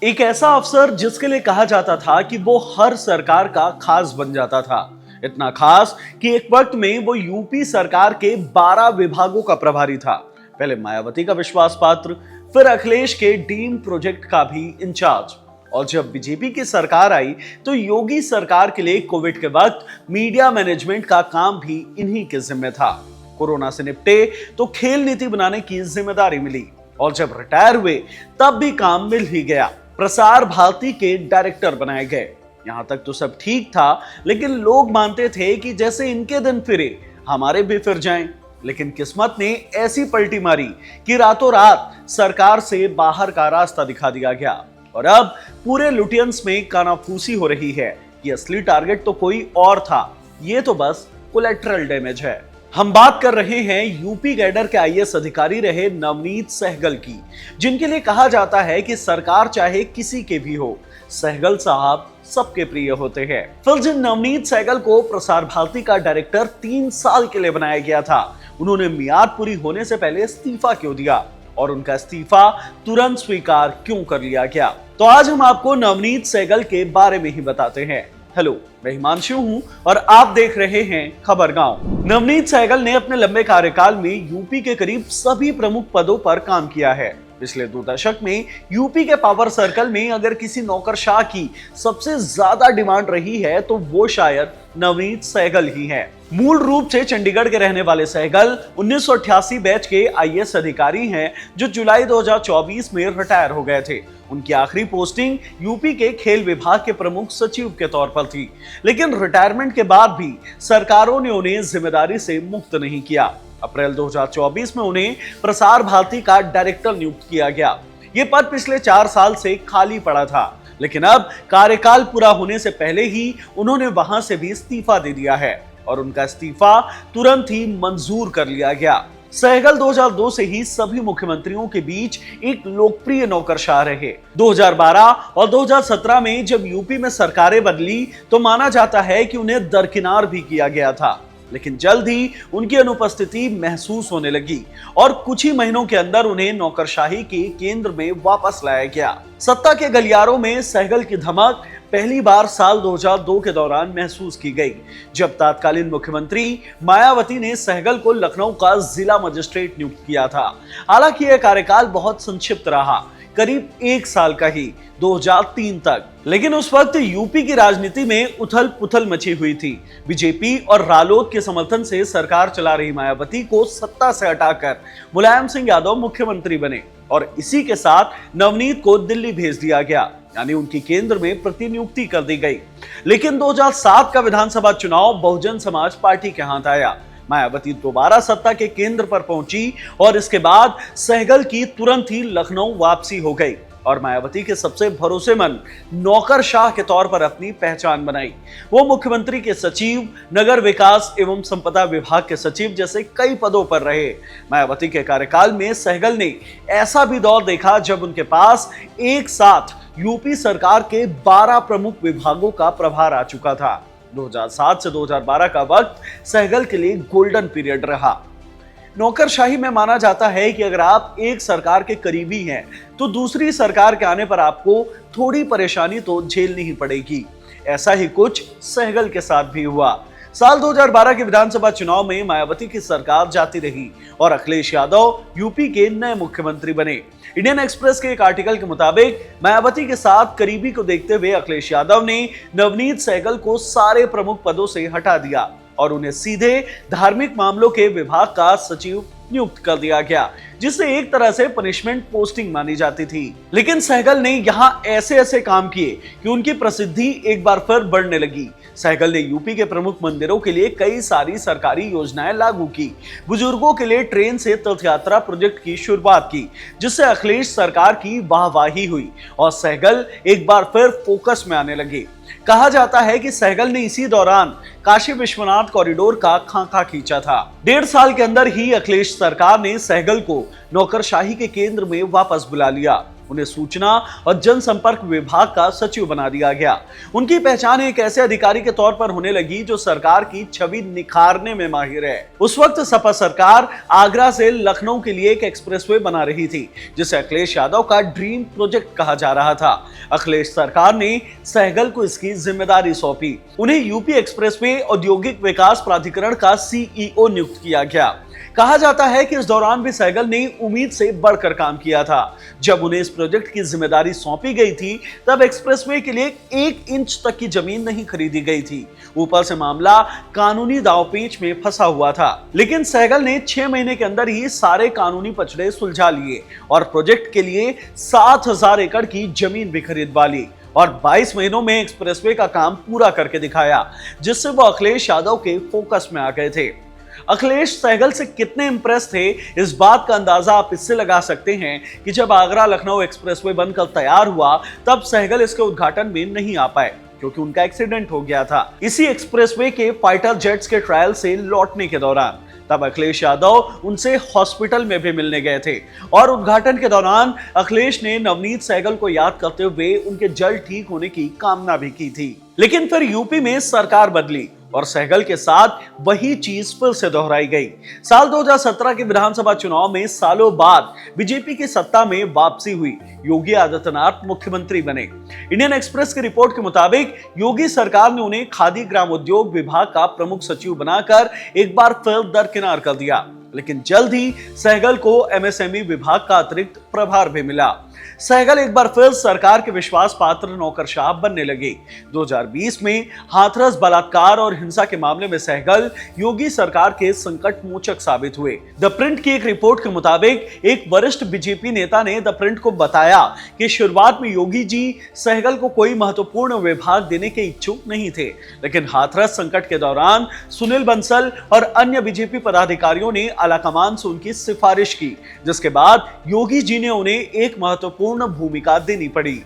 एक ऐसा अफसर जिसके लिए कहा जाता था कि वो हर सरकार का खास बन जाता था। इतना खास कि एक वक्त में वो यूपी सरकार के 12 विभागों का प्रभारी था। पहले मायावती का विश्वास पात्र, फिर अखिलेश के ड्रीम प्रोजेक्ट का भी इंचार्ज। और जब बीजेपी की सरकार आई तो योगी सरकार के लिए कोविड के वक्त मीडिया मैनेजमेंट का काम भी इन्हीं के जिम्मे था। कोरोना से निपटे तो खेल नीति बनाने की जिम्मेदारी मिली, और जब रिटायर हुए तब भी काम मिल ही गया। प्रसार भारती के डायरेक्टर बनाए गए। यहां तक तो सब ठीक था, लेकिन लोग मानते थे कि जैसे इनके दिन फिरे हमारे भी फिर जाएं। लेकिन किस्मत ने ऐसी पलटी मारी कि रातों रात सरकार से बाहर का रास्ता दिखा दिया गया, और अब पूरे लुटियंस में कानाफूसी हो रही है कि असली टारगेट तो कोई और था, ये तो बस कोलेटरल डैमेज है। हम बात कर रहे हैं यूपी कैडर के आईएएस अधिकारी रहे नवनीत सहगल की, जिनके लिए कहा जाता है कि सरकार चाहे किसी के भी हो, सहगल साहब सबके प्रिय होते हैं। फिर जिन नवनीत सहगल को प्रसार भारती का डायरेक्टर 3 साल के लिए बनाया गया था, उन्होंने मियाद पूरी होने से पहले इस्तीफा क्यों दिया, और उनका इस्तीफा तुरंत स्वीकार क्यों कर लिया गया? तो आज हम आपको नवनीत सहगल के बारे में ही बताते हैं। हेलो, मैं हिमांशु हूं और आप देख रहे हैं खबर गांव। नवनीत सहगल ने अपने लंबे कार्यकाल में यूपी के करीब सभी प्रमुख पदों पर काम किया है। पिछले 2 दशक में यूपी के पावर सर्कल में अगर किसी नौकरशाह की सबसे ज्यादा डिमांड रही है तो वो शायद नवनीत सहगल ही है। मूल रूप से चंडीगढ़ के रहने वाले सहगल 1988 बैच के आईएएस अधिकारी हैं, जो जुलाई 2024 में रिटायर हो गए थे। उनकी आखिरी पोस्टिंग यूपी के खेल विभाग के प्रमुख सचिव के तौर पर थी, लेकिन रिटायरमेंट के बाद भी सरकारों ने उन्हें जिम्मेदारी से मुक्त नहीं किया। अप्रैल 2024 में उन्हें प्रसार भारती का डायरेक्टर नियुक्त किया गया। ये पद पिछले 4 साल से खाली पड़ा था, लेकिन अब कार्यकाल पूरा होने से पहले ही उन्होंने वहां से भी इस्तीफा दे दिया है, और उनका इस्तीफा तुरंत ही मंजूर कर लिया गया। सहगल 2002 से ही सभी मुख्यमंत्रियों के बीच एक लोकप्रिय नौकरशाह रहे। 2012 और 2017 में जब यूपी में सरकारें बदली तो माना जाता है कि उन्हें दरकिनार भी किया गया था, लेकिन जल्द ही उनकी अनुपस्थिति महसूस होने लगी और कुछ ही महीनों के अंदर उन्हें नौकरशाही के केंद्र में वापस लाया गया। सत्ता के गलियारों में सहगल की धमक पहली बार साल 2002 के दौरान महसूस की गई, जब तत्कालीन मुख्यमंत्री मायावती ने सहगल को लखनऊ का जिला मजिस्ट्रेट नियुक्त किया था। हालांकि यह कार्यकाल बहुत संक्षिप्त रहा, करीब 1 साल का ही, 2003 तक। लेकिन उस वक्त यूपी की राजनीति में उथल पुथल मची हुई थी। बीजेपी और रालोद के समर्थन से सरकार चला रही मायावती को सत्ता से हटाकर मुलायम सिंह यादव मुख्यमंत्री बने, और इसी के साथ नवनीत को दिल्ली भेज दिया गया, यानी उनकी केंद्र में प्रतिनियुक्ति कर दी गई। लेकिन 2007 का विधानसभा चुनाव बहुजन समाज पार्टी के हाथ आया। मायावती दोबारा सत्ता के केंद्र पर पहुंची, और इसके बाद सहगल की तुरंत ही लखनऊ वापसी हो गई, और मायावती के सबसे भरोसेमंद नौकरशाह के तौर पर अपनी पहचान बनाई। वो मुख्यमंत्री के सचिव, नगर विकास एवं संपदा विभाग के सचिव जैसे कई पदों पर रहे। मायावती के कार्यकाल में सहगल ने ऐसा भी दौर देखा जब उनके पास एक साथ यूपी सरकार के 12 प्रमुख विभागों का प्रभार आ चुका था। 2007 से 2012 का वक्त सहगल के लिए गोल्डन पीरियड रहा। नौकरशाही में माना जाता है कि अगर आप एक सरकार के करीबी हैं तो दूसरी सरकार के आने पर आपको थोड़ी परेशानी तो झेलनी ही पड़ेगी। ऐसा ही कुछ सहगल के साथ भी हुआ। साल 2012 के विधानसभा चुनाव में मायावती की सरकार जाती रही और अखिलेश यादव यूपी के नए मुख्यमंत्री बने। इंडियन एक्सप्रेस के एक आर्टिकल के मुताबिक मायावती के साथ करीबी को देखते हुए अखिलेश यादव ने नवनीत सहगल को सारे प्रमुख पदों से हटा दिया और उन्हें सीधे धार्मिक मामलों के विभाग का सचिव नियुक्त कर दिया गया, जिसे एक तरह से पनिशमेंट पोस्टिंग मानी जाती थी। लेकिन सहगल ने यहाँ ऐसे काम किए कि उनकी प्रसिद्धि एक बार फिर बढ़ने लगी। सहगल ने यूपी के प्रमुख मंदिरों के लिए कई सारी सरकारी योजनाएं लागू की। बुजुर्गों के लिए ट्रेन से तीर्थ यात्रा प्रोजेक्ट की शुरुआत की, जिससे अखिलेश सरकार की वाहवाही हुई और सहगल एक बार फिर फोकस में आने लगे। कहा जाता है कि सहगल ने इसी दौरान काशी विश्वनाथ कॉरिडोर का खाका खींचा था। 1.5 साल के अंदर ही अखिलेश सरकार ने सहगल को नौकरशाही के केंद्र में वापस बुला लिया। उन्हें सूचना और जनसंपर्क विभाग का सचिव बना दिया गया। उनकी पहचान एक ऐसे अधिकारी के तौर पर होने लगी जो सरकार की छवि निखारने में माहिर है। उस वक्त सपा सरकार आगरा से लखनऊ के लिए एक एक्सप्रेसवे बना रही थी, जिसे अखिलेश यादव का ड्रीम प्रोजेक्ट कहा जा रहा था। अखिलेश सरकार ने सहगल को इसकी जिम्मेदारी सौंपी। उन्हें यूपी एक्सप्रेसवे औद्योगिक विकास प्राधिकरण का सीईओ नियुक्त किया गया। कहा जाता है कि इस दौरान भी सहगल ने उम्मीद से बढ़कर काम किया था। जब उन्हें इस प्रोजेक्ट की जिम्मेदारी सौंपी गई थी, तब एक्सप्रेसवे के लिए 1 इंच तक की जमीन नहीं खरीदी गई थी। ऊपर से मामला कानूनी दांवपेच में फंसा हुआ था। लेकिन सहगल ने 6 महीने के अंदर ही सारे कानूनी पचड़े सुलझा लिए और प्रोजेक्ट के लिए 7,000 एकड़ की जमीन भी खरीदवा ली और 22 महीनों में एक्सप्रेसवे का काम पूरा करके दिखाया, जिससे वो अखिलेश यादव के फोकस में आ गए थे। अखिलेश सहगल से कितने इंप्रेस थे, इस बात का अंदाजा आप इससे लगा सकते हैं कि जब आगरा लखनऊ एक्सप्रेसवे बनकर तैयार हुआ, तब सहगल इसके उद्घाटन में नहीं आ पाए क्योंकि उनका एक्सीडेंट हो गया था। इसी एक्सप्रेसवे के फाइटर जेट्स के ट्रायल से लौटने के दौरान तब अखिलेश यादव उनसे हॉस्पिटल में भी मिलने गए थे और उद्घाटन के दौरान अखिलेश ने नवनीत सहगल को याद करते हुए उनके जल्द ठीक होने की कामना भी की थी। लेकिन फिर यूपी में सरकार बदली और सहगल के साथ वही चीज फिर से दोहराई गई। साल 2017 के विधानसभा चुनाव में सालों बाद बीजेपी की सत्ता में वापसी हुई। योगी आदित्यनाथ मुख्यमंत्री बने। इंडियन एक्सप्रेस की रिपोर्ट के मुताबिक योगी सरकार ने उन्हें खादी ग्रामोद्योग विभाग का प्रमुख सचिव बनाकर एक बार फिर दरकिनार कर दिया। लेकिन जल्द ही सहगल को एमएसएमई विभाग का अतिरिक्त प्रभार भी मिला। सहगल एक बार फिर सरकार के विश्वास पात्र नौकरशाह बनने लगे। 2020 में हाथरस बलात्कार और हिंसा के मामले में सहगल योगी सरकार के संकट मोचक साबित हुए। द प्रिंट की एक रिपोर्ट के मुताबिक एक वरिष्ठ बीजेपी नेता ने द प्रिंट को बताया कि शुरुआत में योगी जी सहगल को कोई महत्वपूर्ण विभाग देने के इच्छुक नहीं थे, लेकिन हाथरस संकट के दौरान सुनील बंसल और अन्य बीजेपी पदाधिकारियों ने आलाकमान से उनकी सिफारिश की, जिसके बाद योगी जी ने उन्हें एक महत्वपूर्ण भूमिका देनी पड़ी।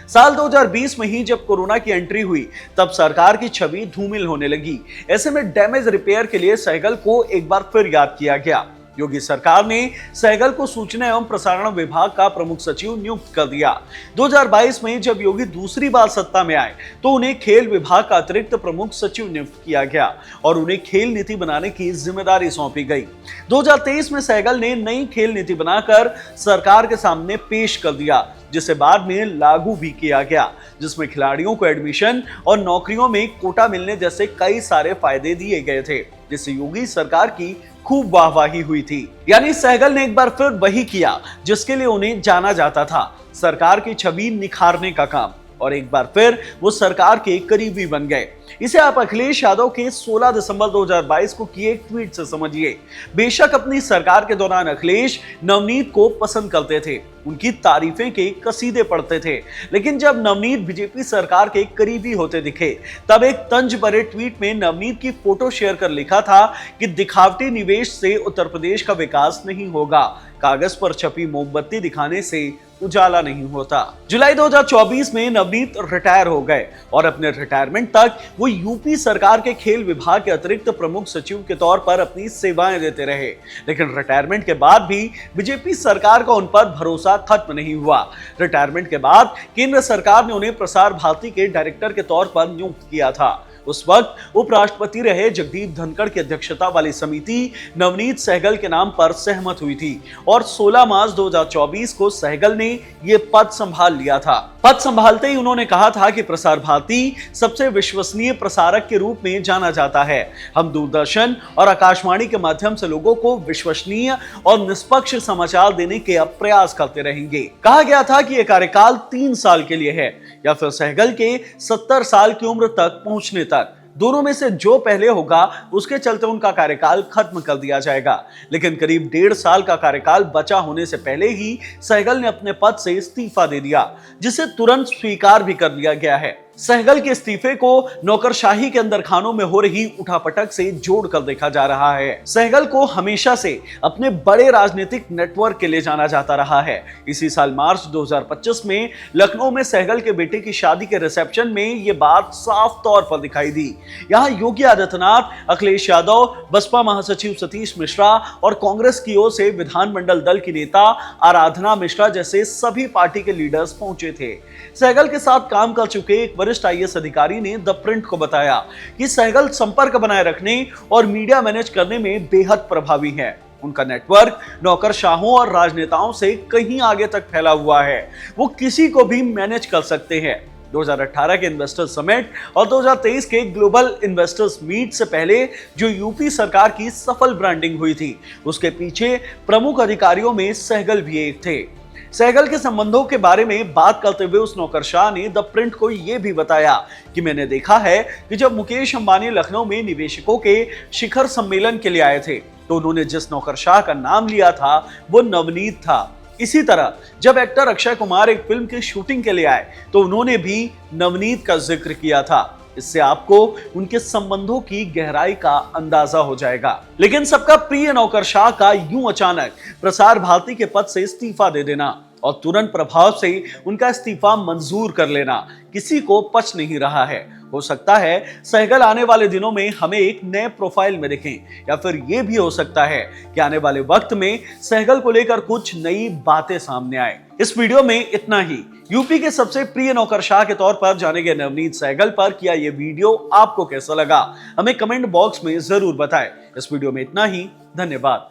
साल 2020 में ही जब कोरोना की एंट्री हुई, तब सरकार की छवि धूमिल होने लगी। ऐसे में डैमेज रिपेयर के लिए सहगल को एक बार फिर याद किया गया। योगी सरकार ने सहगल को सूचना एवं प्रसारण विभाग का प्रमुख सचिव नियुक्त कर दिया। 2022 में जब योगी दूसरी बार सत्ता में आए, तो उन्हें खेल विभाग का अतिरिक्त प्रमुख सचिव नियुक्त किया गया और उन्हें खेल नीति बनाने की जिम्मेदारी सौंपी गई। 2023 में सहगल ने नई खेल नीति बनाकर सरकार के सामने पेश कर दिया, जिसे बाद में लागू भी किया गया, जिसमें खिलाड़ियों को एडमिशन और नौकरियों में कोटा मिलने जैसे कई सारे फायदे दिए गए थे, जिससे योगी सरकार की खूब वाहवाही हुई थी। यानी सहगल ने एक बार फिर वही किया जिसके लिए उन्हें जाना जाता था, सरकार की छवि निखारने का काम, और एक बार फिर वो सरकार के करीबी बन गए। इसे आप अखिलेश यादव के 16 दिसंबर 2022 को किए एक ट्वीट से समझिए। बेशक अपनी सरकार के दौरान अखिलेश नवनीत को पसंद करते थे, उनकी तारीफें के कसीदे पढ़ते थे, लेकिन जब नवनीत बीजेपी सरकार के करीबी होते दिखे, तब एक तंज भरे ट्वीट में नवनीत की फोटो शेयर कर लिखा था कि दिखावटी निवेश से उत्तर प्रदेश का विकास नहीं होगा, कागज पर छपी मोमबत्ती दिखाने से उजाला नहीं होता। जुलाई 2024 में नवनीत रिटायर हो गए और अपने रिटायरमेंट तक वो यूपी सरकार के खेल विभाग के अतिरिक्त प्रमुख सचिव के तौर पर अपनी सेवाएं देते रहे। लेकिन रिटायरमेंट के बाद भी बीजेपी सरकार का उन पर भरोसा खत्म नहीं हुआ। रिटायरमेंट के बाद केंद्र सरकार ने उन्हें प्रसार भारती के डायरेक्टर के तौर पर नियुक्त किया था। उस वक्त उपराष्ट्रपति रहे जगदीप धनखड़ की अध्यक्षता वाली समिति नवनीत सहगल के नाम पर सहमत हुई थी और 16 मार्च 2024 को सहगल ने यह पद संभाल लिया था। पद संभालते ही उन्होंने कहा था कि प्रसार भारती सबसे विश्वसनीय प्रसारक के रूप में जाना जाता है। हम दूरदर्शन और आकाशवाणी के माध्यम से लोगों को विश्वसनीय और निष्पक्ष समाचार देने के अब प्रयास करते रहेंगे। कहा गया था कि यह कार्यकाल 3 साल के लिए है या फिर सहगल के 70 साल की उम्र तक पहुंचने तक, दोनों में से जो पहले होगा उसके चलते उनका कार्यकाल खत्म कर दिया जाएगा। लेकिन करीब 1.5 साल का कार्यकाल बचा होने से पहले ही सहगल ने अपने पद से इस्तीफा दे दिया, जिसे तुरंत स्वीकार भी कर लिया गया है। सहगल के इस्तीफे को नौकरशाही के अंदर खानों में हो रही उठापटक से जोड़कर देखा जा रहा है। सहगल को हमेशा से अपने बड़े राजनीतिक नेटवर्क के लिए जाना जाता रहा है। इसी साल मार्च 2025 में लखनऊ में सहगल के बेटे की शादी के रिसेप्शन में यह बात साफ तौर पर दिखाई दी। यहां योगी आदित्यनाथ, अखिलेश यादव, बसपा महासचिव सतीश मिश्रा और कांग्रेस की ओर से विधानमंडल दल की नेता आराधना मिश्रा जैसे सभी पार्टी के लीडर्स पहुंचे थे। सहगल के साथ काम कर चुके एक वरिष्ठ आईएएस अधिकारी ने द प्रिंट को बताया कि सहगल संपर्क बनाए रखने और मीडिया मैनेज करने में बेहद प्रभावी है। उनका नेटवर्क नौकरशाहों और राजनेताओं से कहीं आगे तक फैला हुआ है। वो किसी को भी मैनेज कर सकते हैं। 2018 के इन्वेस्टर्स समिट और 2023 के ग्लोबल इन्वेस्टर्स मीट से पहले जो यूपी सरकार की सफल ब्रांडिंग हुई थी, उसके पीछे प्रमुख अधिकारियों में सहगल भी एक थे। सहगल के संबंधों के बारे में बात करते हुए उस नौकरशाह ने द प्रिंट को यह भी बताया कि मैंने देखा है कि जब मुकेश अंबानी लखनऊ में निवेशकों के शिखर सम्मेलन के लिए आए थे तो उन्होंने जिस नौकरशाह का नाम लिया था वो नवनीत था। इसी तरह जब एक्टर अक्षय कुमार एक फिल्म की शूटिंग के लिए आए तो उन्होंने भी नवनीत का जिक्र किया था। इससे आपको उनके संबंधों की गहराई का अंदाजा हो जाएगा। लेकिन सबका प्रिय नौकरशाह का यूं अचानक प्रसार भारती के पद से इस्तीफा दे देना और तुरंत प्रभाव से उनका इस्तीफा मंजूर कर लेना किसी को पच नहीं रहा है। हो सकता है सहगल आने वाले दिनों में हमें एक नए प्रोफाइल में दिखें, या फिर यह भी हो सकता है कि आने वाले वक्त में सहगल को लेकर कुछ नई बातें सामने आए। इस वीडियो में इतना ही। यूपी के सबसे प्रिय नौकरशाह के तौर पर जाने गए नवनीत सहगल पर किया यह वीडियो आपको कैसा लगा, हमें कमेंट बॉक्स में जरूर बताएं। इस वीडियो में इतना ही। धन्यवाद।